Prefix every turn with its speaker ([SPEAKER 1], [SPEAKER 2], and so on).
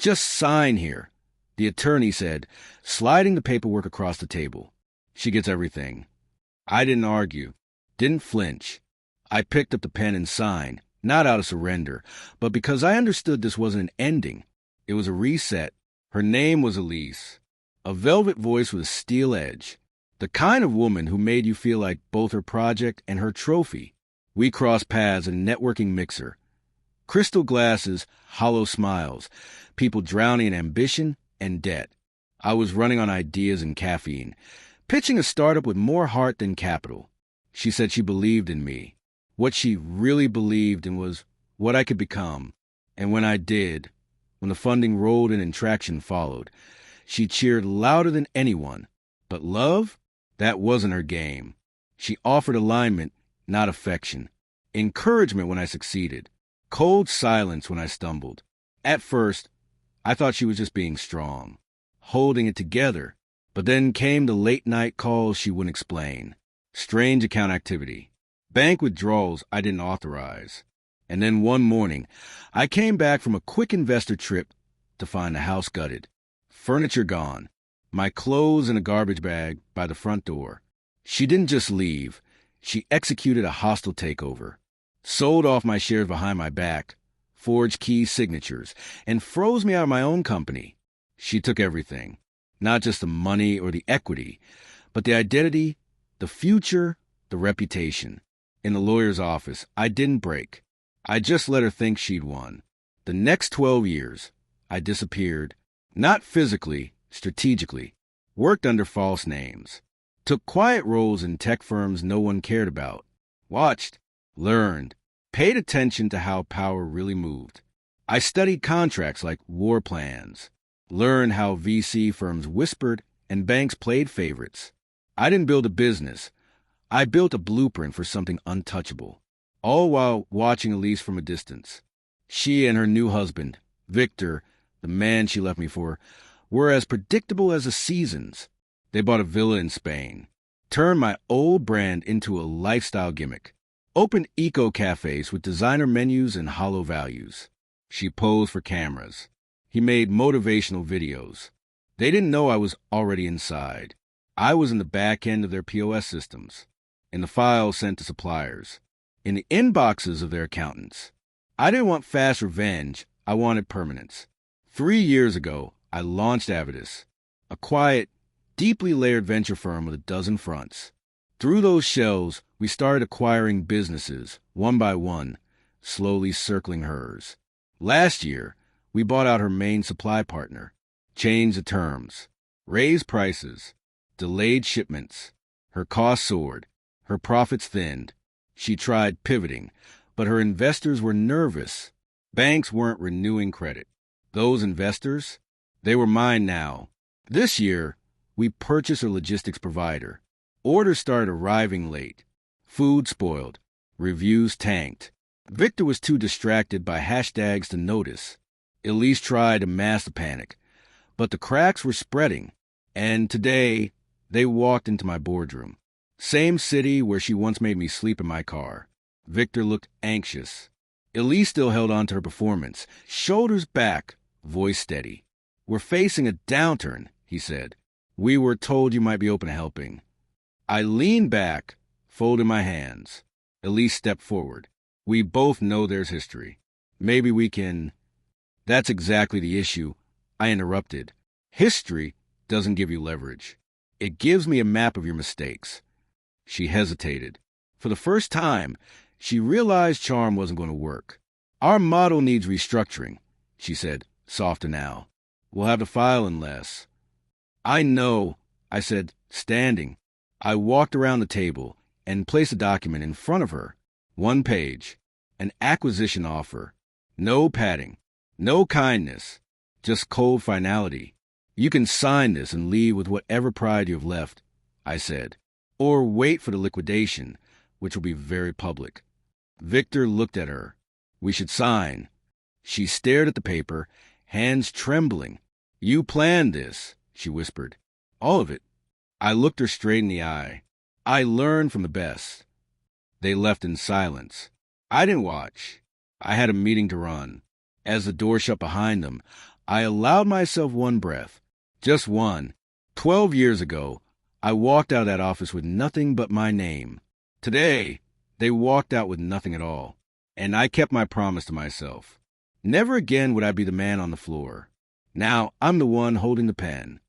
[SPEAKER 1] Just sign here, the attorney said, sliding the paperwork across the table. She gets everything. I didn't argue, didn't flinch. I picked up the pen and signed, not out of surrender, but because I understood this wasn't an ending. It was a reset. Her name was Elise, a velvet voice with a steel edge, the kind of woman who made you feel like both her project and her trophy. We crossed paths in a networking mixer. Crystal glasses, hollow smiles, people drowning in ambition and debt. I was running on ideas and caffeine, pitching a startup with more heart than capital. She said she believed in me. What she really believed in was what I could become. And when I did, when the funding rolled in and traction followed, she cheered louder than anyone. But love? That wasn't her game. She offered alignment, not affection. Encouragement when I succeeded. Cold silence when I stumbled. At first, I thought she was just being strong, holding it together. But then came the late-night calls she wouldn't explain. Strange account activity. Bank withdrawals I didn't authorize. And then one morning, I came back from a quick investor trip to find the house gutted. Furniture gone. My clothes in a garbage bag by the front door. She didn't just leave. She executed a hostile takeover. Sold off my shares behind my back, forged key signatures, and froze me out of my own company. She took everything. Not just the money or the equity, but the identity, the future, the reputation. In the lawyer's office, I didn't break. I just let her think she'd won. The next 12 years, I disappeared. Not physically, strategically. Worked under false names. Took quiet roles in tech firms no one cared about. Watched, learned, paid attention to how power really moved. I studied contracts like war plans. Learned how VC firms whispered and banks played favorites. I didn't build a business. I built a blueprint for something untouchable, all while watching Elise from a distance. She and her new husband, Victor, the man she left me for, were as predictable as the seasons. They bought a villa in Spain, turned my old brand into a lifestyle gimmick, opened eco-cafes with designer menus and hollow values. She posed for cameras. He made motivational videos. They didn't know I was already inside. I was in the back end of their POS systems, in the files sent to suppliers, in the inboxes of their accountants. I didn't want fast revenge. I wanted permanence. 3 years ago, I launched Avidus, a quiet, deeply layered venture firm with a dozen fronts. Through those shells, we started acquiring businesses, one by one, slowly circling hers. Last year, we bought out her main supply partner, changed the terms, raised prices, delayed shipments. Her costs soared, her profits thinned. She tried pivoting, but her investors were nervous. Banks weren't renewing credit. Those investors, they were mine now. This year, we purchased a logistics provider. Orders started arriving late. Food spoiled. Reviews tanked. Victor was too distracted by hashtags to notice. Elise tried to mask the panic, but the cracks were spreading. And today, they walked into my boardroom. Same city where she once made me sleep in my car. Victor looked anxious. Elise still held on to her performance, shoulders back, voice steady. "We're facing a downturn," he said. "We were told you might be open to helping." I leaned back, folded my hands. Elise stepped forward. "We both know there's history. Maybe we can—" "That's exactly the issue," I interrupted. "History doesn't give you leverage. It gives me a map of your mistakes." She hesitated. For the first time, she realized charm wasn't going to work. "Our model needs restructuring," she said, softer now. "We'll have to file in less." "I know," I said, standing. I walked around the table and placed a document in front of her. 1 page. An acquisition offer. No padding. No kindness. Just cold finality. "You can sign this and leave with whatever pride you have left," I said. "Or wait for the liquidation, which will be very public." Victor looked at her. "We should sign." She stared at the paper, hands trembling. "You planned this," she whispered. "All of it." I looked her straight in the eye. "I learned from the best." They left in silence. I didn't watch. I had a meeting to run. As the door shut behind them, I allowed myself one breath. Just one. 12 years ago, I walked out of that office with nothing but my name. Today, they walked out with nothing at all. And I kept my promise to myself. Never again would I be the man on the floor. Now I'm the one holding the pen.